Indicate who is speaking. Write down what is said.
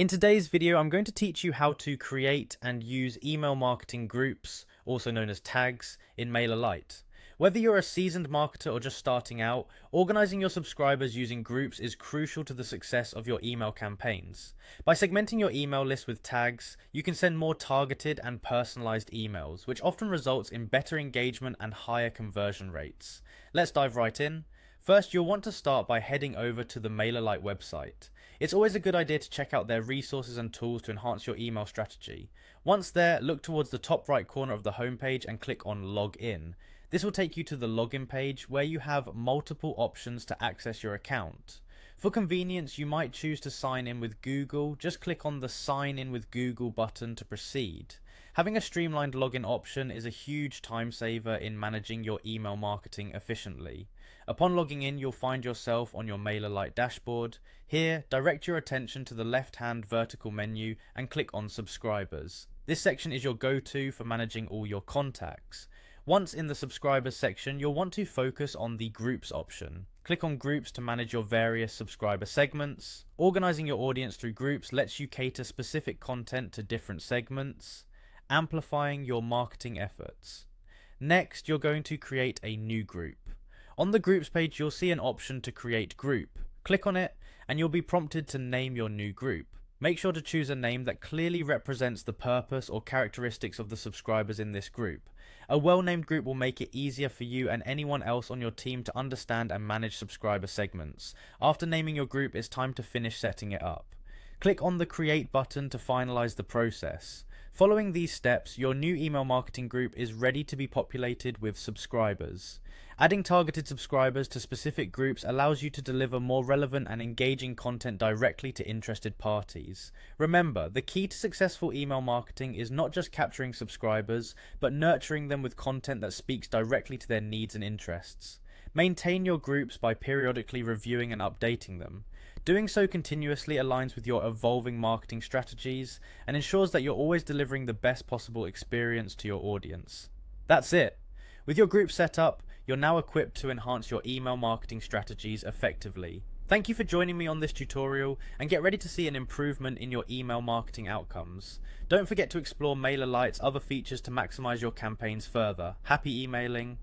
Speaker 1: In today's video, I'm going to teach you how to create and use email marketing groups, also known as tags, in Mailerlite. Whether you're a seasoned marketer or just starting out, organizing your subscribers using groups is crucial to the success of your email campaigns. By segmenting your email list with tags, you can send more targeted and personalized emails, which often results in better engagement and higher conversion rates. Let's dive right in. First, you'll want to start by heading over to the Mailerlite website. It's always a good idea to check out their resources and tools to enhance your email strategy. Once there, look towards the top right corner of the homepage and click on Log In. This will take you to the login page where you have multiple options to access your account. For convenience, you might choose to sign in with Google. Just click on the Sign in with Google button to proceed. Having a streamlined login option is a huge time saver in managing your email marketing efficiently. Upon logging in, you'll find yourself on your Mailerlite dashboard. Here, direct your attention to the left-hand vertical menu and click on Subscribers. This section is your go-to for managing all your contacts. Once in the Subscribers section, you'll want to focus on the Groups option. Click on Groups to manage your various subscriber segments. Organizing your audience through groups lets you cater specific content to different segments, amplifying your marketing efforts. Next, you're going to create a new group. On the Groups page, you'll see an option to create group. Click on it, and you'll be prompted to name your new group. Make sure to choose a name that clearly represents the purpose or characteristics of the subscribers in this group. A well-named group will make it easier for you and anyone else on your team to understand and manage subscriber segments. After naming your group, it's time to finish setting it up. Click on the Create button to finalize the process. Following these steps, your new email marketing group is ready to be populated with subscribers. Adding targeted subscribers to specific groups allows you to deliver more relevant and engaging content directly to interested parties. Remember, the key to successful email marketing is not just capturing subscribers, but nurturing them with content that speaks directly to their needs and interests. Maintain your groups by periodically reviewing and updating them. Doing so continuously aligns with your evolving marketing strategies and ensures that you're always delivering the best possible experience to your audience. That's it. With your group set up, you're now equipped to enhance your email marketing strategies effectively. Thank you for joining me on this tutorial, and get ready to see an improvement in your email marketing outcomes. Don't forget to explore Mailerlite's other features to maximize your campaigns further. Happy emailing!